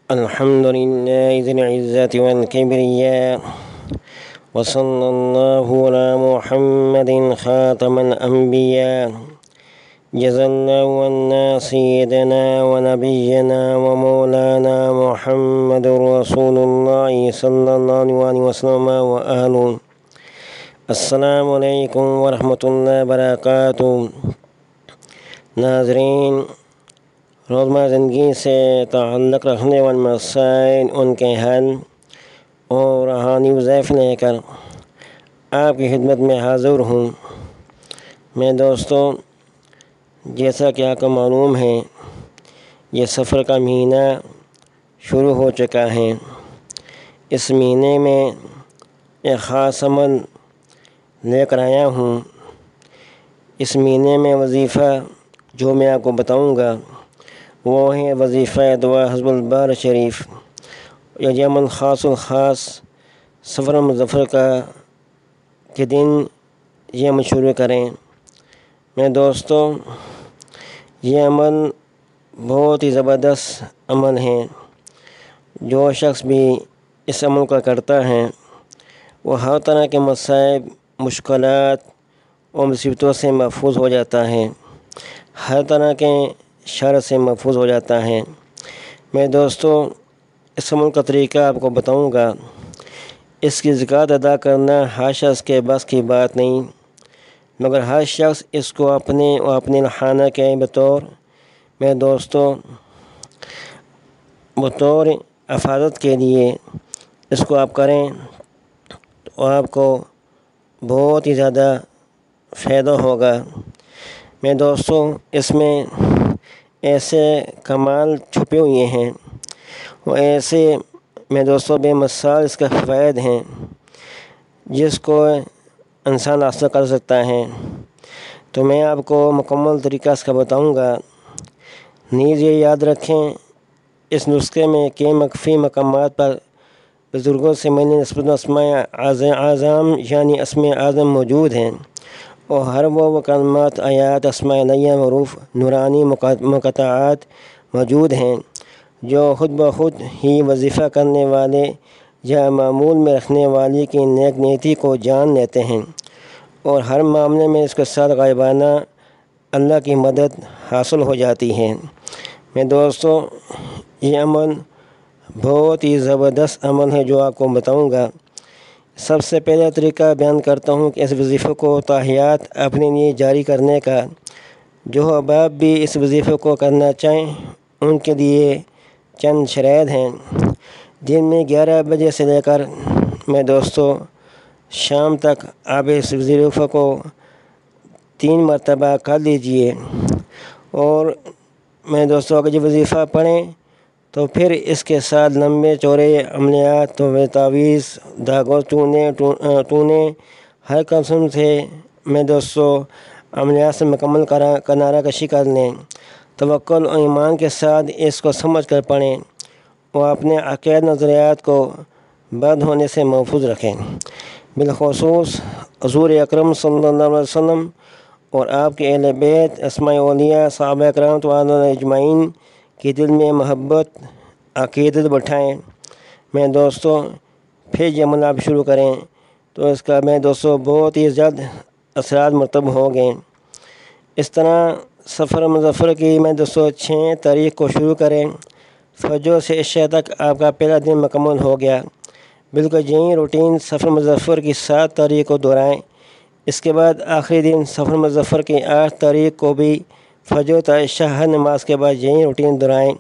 الحمد لله ذي العزة والكبرياء، وصلى الله على محمد خاتم الأنبياء. جزا الله عنا سيدنا ونبينا ومولانا محمد رسول الله صلى الله عليه وسلم وآله. السلام علیکم ورحمۃ اللہ وبرکاتہ۔ ناظرین، روزمرہ زندگی سے تعلق رکھنے والے مسائل، ان کے حل اور روحانی وظائف لے کر آپ کی خدمت میں حاضر ہوں۔ میں دوستوں، جیسا کہ آپ کو معلوم ہے، یہ سفر کا مہینہ شروع ہو چکا ہے۔ اس مہینے میں ایک خاص عمل لے کر آیا ہوں۔ اس مہینے میں وظیفہ جو میں آپ کو بتاؤں گا وہ ہے وظیفہ دعا حزب البار شریف۔ یہ عمل خاص الخاص سفر مظفر کے دن یہ عمل شروع کریں۔ میں دوستوں، یہ عمل بہت ہی زبردست عمل ہے۔ جو شخص بھی اس عمل کو کرتا ہے وہ ہر طرح کے مصائب، مشکلات اور مصیبتوں سے محفوظ ہو جاتا ہے، ہر طرح کے شر سے محفوظ ہو جاتا ہے۔ میں دوستوں، اس عمل کا طریقہ آپ کو بتاؤں گا۔ اس کی زکوٰۃ ادا کرنا ہر شخص کے بس کی بات نہیں، مگر ہر شخص اس کو اپنے خانہ کے بطور حفاظت کے لیے اس کو آپ کریں تو آپ کو بہت ہی زیادہ فائدہ ہوگا۔ میں دوستوں، اس میں ایسے کمال چھپے ہوئے ہیں، وہ ایسے میں دوستوں بے مثال اس کے فوائد ہیں جس کو انسان حاصل کر سکتا ہے۔ تو میں آپ کو مکمل طریقہ اس کا بتاؤں گا۔ نیز یہ یاد رکھیں، اس نسخے میں کئی مخفی مقامات پر بزرگوں سے میں نے نسبت اسماء اعظم یعنی اسماء اعظم موجود ہیں، اور ہر وہ کلمات، آیات، اسماء الہیہ، حروف نورانی مقطعات موجود ہیں جو خود بخود ہی وظیفہ کرنے والے یا معمول میں رکھنے والے کی نیک نیتی کو جان لیتے ہیں، اور ہر معاملے میں اس کے ساتھ غائبانہ اللہ کی مدد حاصل ہو جاتی ہے۔ میں دوستوں، یہ عمل بہت ہی زبردست عمل ہے جو آپ کو بتاؤں گا۔ سب سے پہلا طریقہ بیان کرتا ہوں کہ اس وظیفے کو تاحیات اپنے لیے جاری کرنے کا۔ جو احباب بھی اس وظیفے کو کرنا چاہیں ان کے لیے چند شرائط ہیں۔ دن میں 11 بجے سے لے کر میں دوستوں شام تک آپ اس وظیفے کو 3 مرتبہ کر لیجئے، اور میں دوستوں اگر یہ وظیفہ پڑھیں تو پھر اس کے ساتھ لمبے چوڑے عملیات، تعویذ، دھاگوں ٹونے ہر قسم سے میں دوستوں عملیات سے مکمل کنارہ کشی کر لیں۔ توکل اور ایمان کے ساتھ اس کو سمجھ کر پڑھیں اور اپنے عقائد نظریات کو بد ہونے سے محفوظ رکھیں۔ بالخصوص حضور اکرم صلی اللہ علیہ وسلم اور آپ کے اہل بیت، اسماء اولیاء، صحابہ اکرام رضوان اللہ اجمعین کے دل میں محبت، عقیدت بٹھائیں۔ میں دوستوں پھر یہ عمل آپ شروع کریں تو اس کا میں دوستوں بہت ہی جلد اثرات مرتب ہو گئے۔ اس طرح سفر مظفر کی میں دوستوں 6 تاریخ کو شروع کریں۔ فجر سے عشاء تک آپ کا پہلا دن مکمل ہو گیا۔ بالکل یہی روٹین سفر مظفر کی 7 تاریخ کو دہرائیں۔ اس کے بعد آخری دن سفر مظفر کی 8 تاریخ کو بھی فجر تا عشاء ہر نماز کے بعد یہی روٹین دہرائیں۔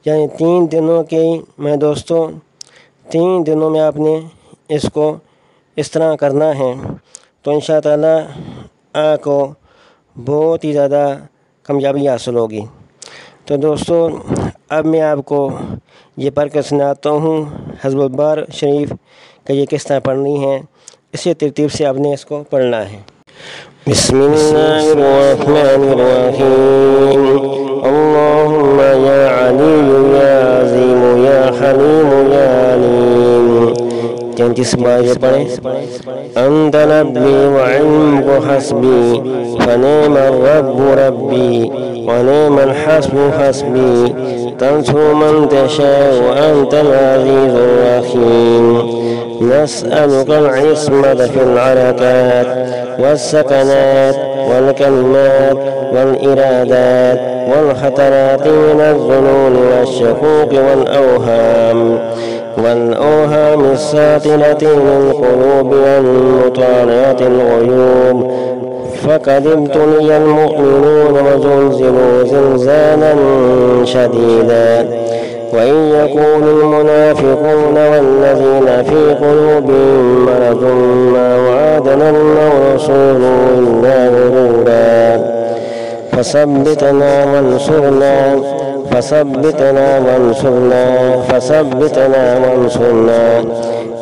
یعنی 3 دنوں کی میں دوستوں 3 دنوں میں آپ نے اس کو اس طرح کرنا ہے تو انشاءاللہ آپ کو بہت ہی زیادہ کامیابی حاصل ہوگی۔ تو دوستوں اب میں آپ کو یہ پڑھ کر سناتا ہوں حزب البار شریف کہ یہ کس طرح پڑھنی ہے۔ اسی ترتیب سے آپ نے اس کو پڑھنا ہے۔ بسم اللہ الرحمن الرحیم۔ اللہم یا علی یا عظیم یا حلیم یا علیم 33 بار یہ پڑھیں۔ انت ربی وعلمک حسبی فنعم الرب ربی ونعم الحسب حسبی تنصر من تشاء وانت العزیز الرحیم نسألك العصمة في الحركات والسكنات والكلمات والإرادات والخطرات من الظنون والشكوك والأوهام الساطنة للقلوب والمطالعة الغيوب فقد ابتلي المؤمنون وزلزلوا زلزالا شديدا وإن يكون المنافقون والذين في قلوبهم مرض ما وعدنا الرسول إلا غرورا فثبتنا وانصرنا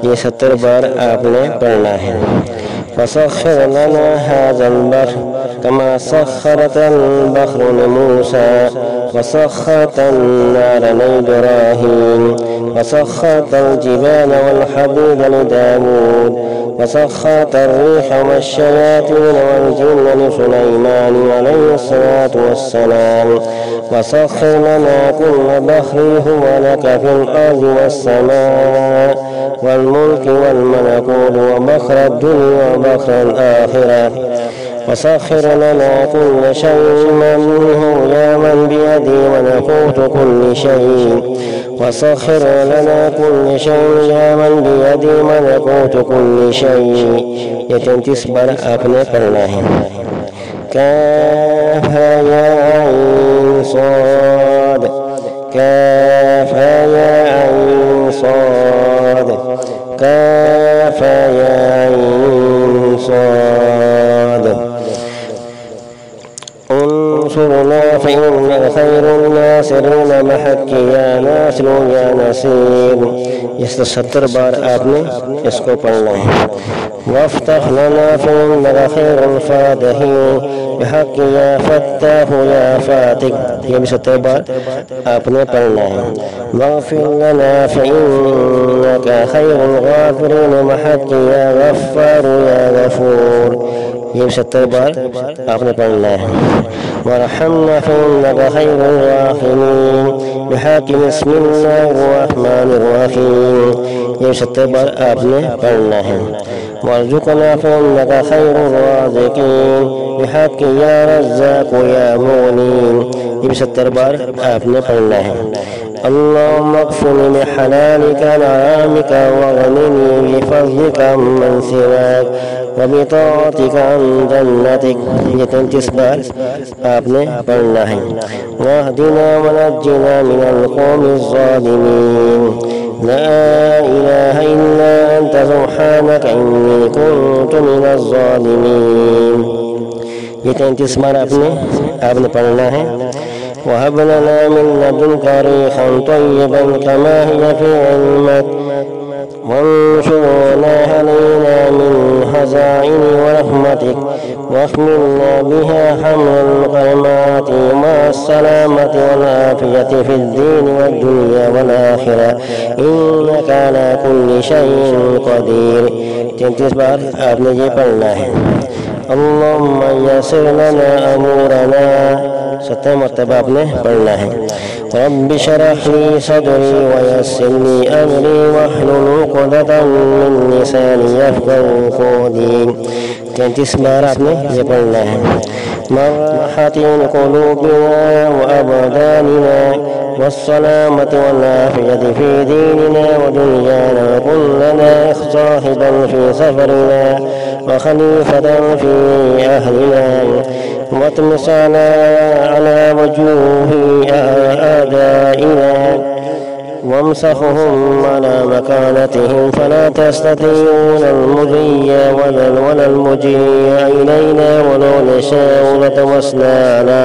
یہ 70 بار آپ نے پڑھنا ہے۔ فسخر لنا هذا البحر كما سخرت البحر لموسى وسخرت النار لإبراهيم وسخرت الجبال والحديد لداود وسخرت الريح والشياطين والجن لسليمان عليه الصلاة والسلام وسخر لنا كل بحر هو لك في الأرض والسماء والملك والملكوت وبحر الدنيا وبحر الآخرة وسخر لنا كل شيء منه يا من بيدي ملكوت كل شيء وسخر لنا كل شيء يا من بيدي ملكوت كل شيء یہ 33 بار آپ نے پڑھنا ہے۔ کاف یا عین صاد کاف یا عین صاد کاف یا عین صاد انصرنا فإنك خير الناصرين بحق يا ناصر يا نصير یہ 70 بار آپ نے اس کو پڑھنا ہے۔ وافتح لنا فإنك خير الفاتحين بحق يا فتاح يا فاتح یہ بھی 70 بار آپ نے پڑھنا ہے۔ واغفر لنا فإنك خير الغافرين بحق يا غفار يا غفور یہ بھی 70 بار آپ نے پڑھنا ہے۔ وارحمنا فإنك خير الراحمين بحق بسم الله الرحمن الرحيم یہ 70 بار آپ نے پڑھنا ہے۔ وارزقنا فإنك خير الرازقين بحق يا رزاق يا مغنين یہ بھی 70 بار آپ نے پڑھنا ہے۔ اللهم اغفرني بحلالك عن حرامك واغنني بفضلك عمن سواك وبطاعتك عن جنتك یہ 33 بار آپ نے پڑھنا ہے۔ واهدنا ونجنا من القوم الظالمين لا إله إلا أنت سبحانك إني كنت من الظالمين یہ 33 بار آپ نے پڑھنا ہے۔ وهب لنا من لدنك ريحا طيبا كما هي في علمك وانشرنا علينا من خزائن ورحمتك واحملنا بها حمل القيمات مع السلامة والعافية في الدين والدنيا والآخرة إنك على كل شيء قدير 33 بار آپ نے یہ پڑھنا ہے۔ اللهم يسر لنا أمورنا 70 مرتبہ آپ نے پڑھنا ہے۔ رب اشرح لي صدري ويسر لي أمري واحلل عقدة من لساني يفقهوا قولي 33 بار آپ نے یہ پڑھنا ہے۔ مرحة قلوبنا وأبداننا والسلامة والعافية في ديننا ودنيانا وكن لنا صاحبا في سفرنا وخليفة في أهلنا واطمس على وجوه أعدائنا وامسخهم على مكانتهم فلا تستطيعون المضي ولا المجيء إلينا ولو نشاء لطمسنا على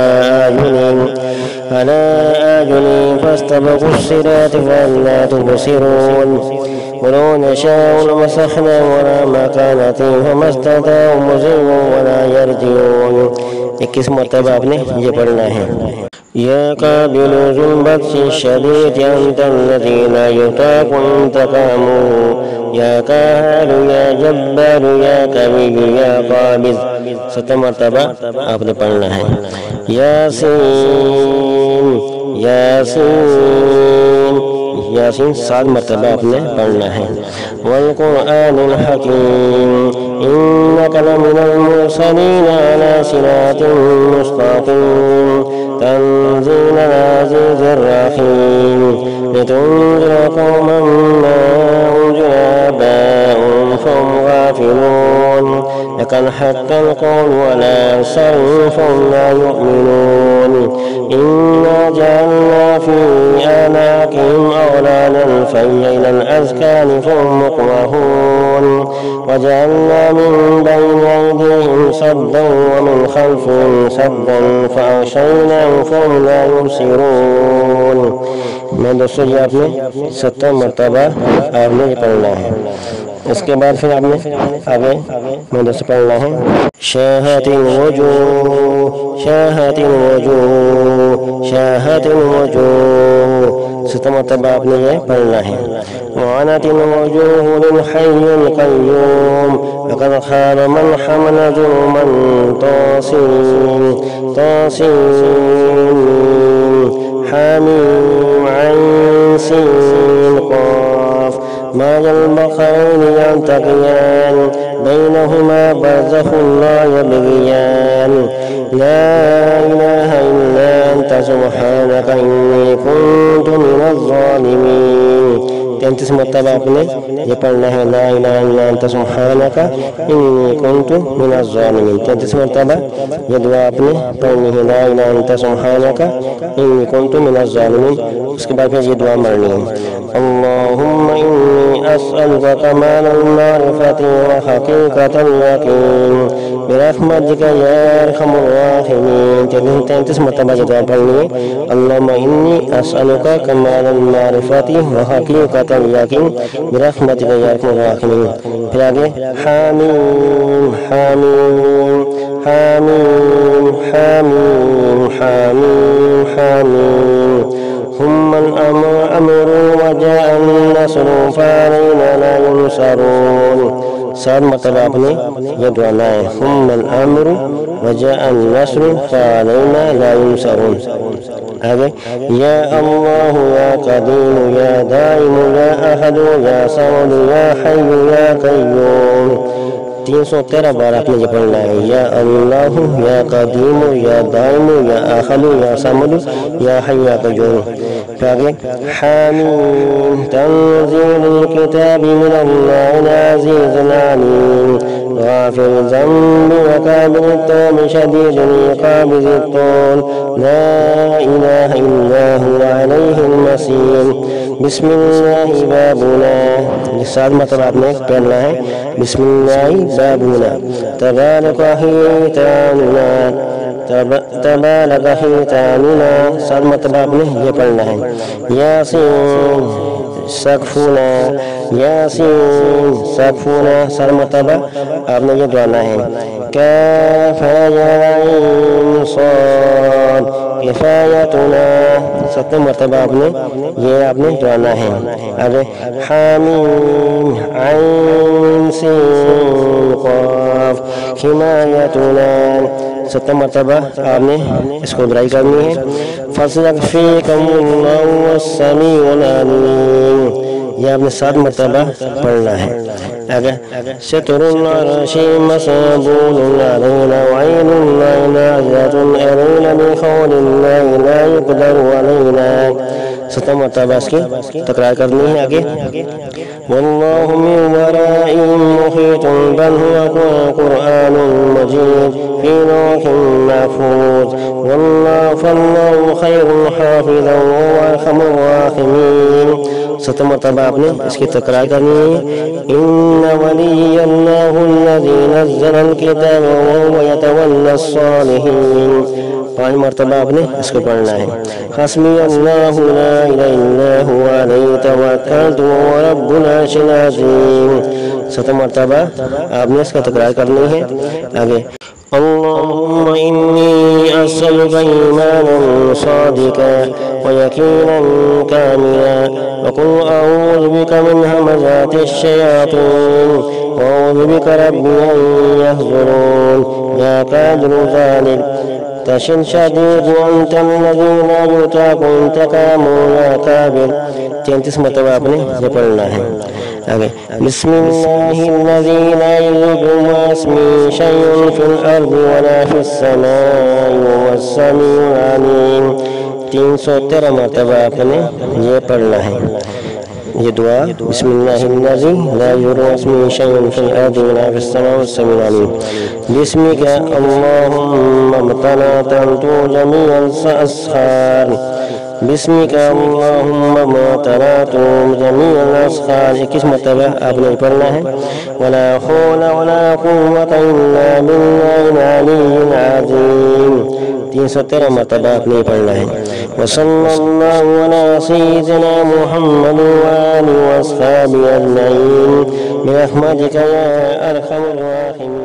أعينهم فاستبقوا الصراط فلا تبصرون ولو نشاء لمسخناهم على مكانتهم فما استطاعوا مضيا ولا يرجعون 21 مرتبہ آپ نے یہ پڑھنا ہے۔ يا قابل ذو البطش الشديد أنت الذي لا يطاق انتقامه يا قاهر يا جبار يا قوي يا قابض 7 مرتبہ آپ نے پڑھنا ہے یاسین یاسین یاسین 7 مرتبہ آپ نے پڑھنا ہے والقرآن الحکیم إنك لمن المرسلين على صراط مستقيم تنزيل العزيز الرحيم لتنذر قوما ما أنذر آباؤهم فهم غافلون لقد حق القول على أكثرهم فهم لا يؤمنون إنا جعلنا في أعناقهم أغلالا فهي إلى الأذقان فهم مقمحون وجعلنا من بين أيديهم سدا ومن خلفهم سدا فأغشيناهم فهم لا يبصرون میں دوستو یہ آپ نے 70 مرتبہ آپ نے پڑھنا ہے اس کے بعد پھر آپ نے آگے میں دوستو پڑھنا ہے شاہت الوجوہ شاہت الوجوہ شاہت الوجوہ 70 مرتبہ آپ نے یہ پڑھنا ہے وعنت الوجوہ للحي القيوم لقد خاب من حمل ظلما طاسين طاسين حميم عين سين قاف ما البحرين يلتقيان بينهما برزخ لا يبغيان لا إله إلا أنت سبحانك إني كنت من الظالمين 33 مرتبہ آپ نے یہ پڑھنا ہے لا الہ الا انت سبحانک انی کنت من الظالمین 33 مرتبہ یہ دعا آپ نے پڑھنی ہے لا الہ الا انت سبحانک انی کنت من الظالمین اس کے بعد پھر یہ دعا مرنی ہے اللہم انی اسألک کمال المعرفة وحقیقة اليقین برحمتک یا ارحم الراحمین 33 مرتبہ یہ دعا پڑھنی ہے اللہم انی اسألک کمال المعرفة وحقیقة اليقین برحمتک یا ارحم الراحمین پھر آگے حامیم حامیم حامیم حامیم حامیم حامیم ثم الأمر وجاء النصر فعلينا لا ينصرون 7 مرتبہ آپ نے یہ دعا ہے ثم الأمر وجاء النصر فعلينا لا ينصرون آگے یا اللہ یا قدیم یا دائم یا احد یا صمد یا حی یا قیوم 313 بار آپ نے یہ پڑھنا ہے یا اللہ یا قدیم یا دائم یا احد یا صمد یا حی یا قیوم پھر آگے حامیم تنزیل الکتاب من اللہ العزیز العلیم غافر الذنب وقابل التوب شدید العقاب ذی الطول لا الہ الا هو علیہ المصیر بسم اللہ بابنا 7 مرتبہ آپ نے پڑھنا ہے بسم اللہ بابنا تبارک حیتاننا تبارک حیتاننا 7 مرتبہ آپ نے یہ پڑھنا ہے یاسین سقفنا یاسین سقفنا 7 مرتبہ آپ نے یہ دعانا ہے کاف یا عین صاد کفایتنا 7 مرتبہ آپ نے دعانا ہے آگے حامیم عین سین قاف حمایتنا 7 مرتبہ آپ نے اس کو دہرائی کرنی ہے فَسْيَكْفِيكُمُ اللَّهُ السَّمِيعُ الْعَلِيمُ یہ آپ نے 7 مرتبہ پڑھنا ہے آگے ستر العرش مصبول علينا وعين الله نازلة إلينا بقول الله لا يقدر علينا 7 مرتبہ اس کی تکرار کرنی ہے آگے والله من ورائهم محيط بل هو قرآن مجيد في لوح محفوظ فالله خير حافظا وهو أرحم الراحمين 7 مرتبہ آپ نے اس کی تکرار کرنی ہے ان ولی اللہ الذی نزل الکتاب وهو يتولى الصالحین 5 مرتبہ آپ نے اس کو پڑھنا ہے حسبی اللہ لا الہ الا هو علیہ توکلت وهو رب العرش العظیم 7 مرتبہ آپ نے اس کا تکرار کرنی ہے آگے اللهم إني أسألك إيمانا صادقا ويقينا كاملا، وقل أعوذ بك من همزات الشياطين وأعوذ بك رب أن يحضرون. يا قادر ذلك تشن شديد أنت الذي لا يطاق انتقام يا كابر. 33 مرتبہ آپ نے یہ پڑھنا ہے. آگے بسم اللہ الذی لا یضر مع اسمہ شیء فی الارض ولا فی السماء وهو السمیع العلیم. 313 مرتبہ آپ نے یہ پڑھنا ہے یہ دعا. بسم اللہ الذی لا یضر مع اسمہ شیء فی الارض ولا فی السماء وهو السمیع العلیم. بسمک اللهم ابتلعت جميع الاسخار. بسمک اللهم ابتلعت جميع الاسخار. 21 مرتبہ آپ نے پڑھنا ہے. ولا حول ولا قوة الا بالله العلی العظیم. 313 مرتبہ آپ نے پڑھنا ہے. وصلی اللہ علی سیدنا محمد وآلہ واصحابہ اجمعین برحمتک یا ارحم الراحمین.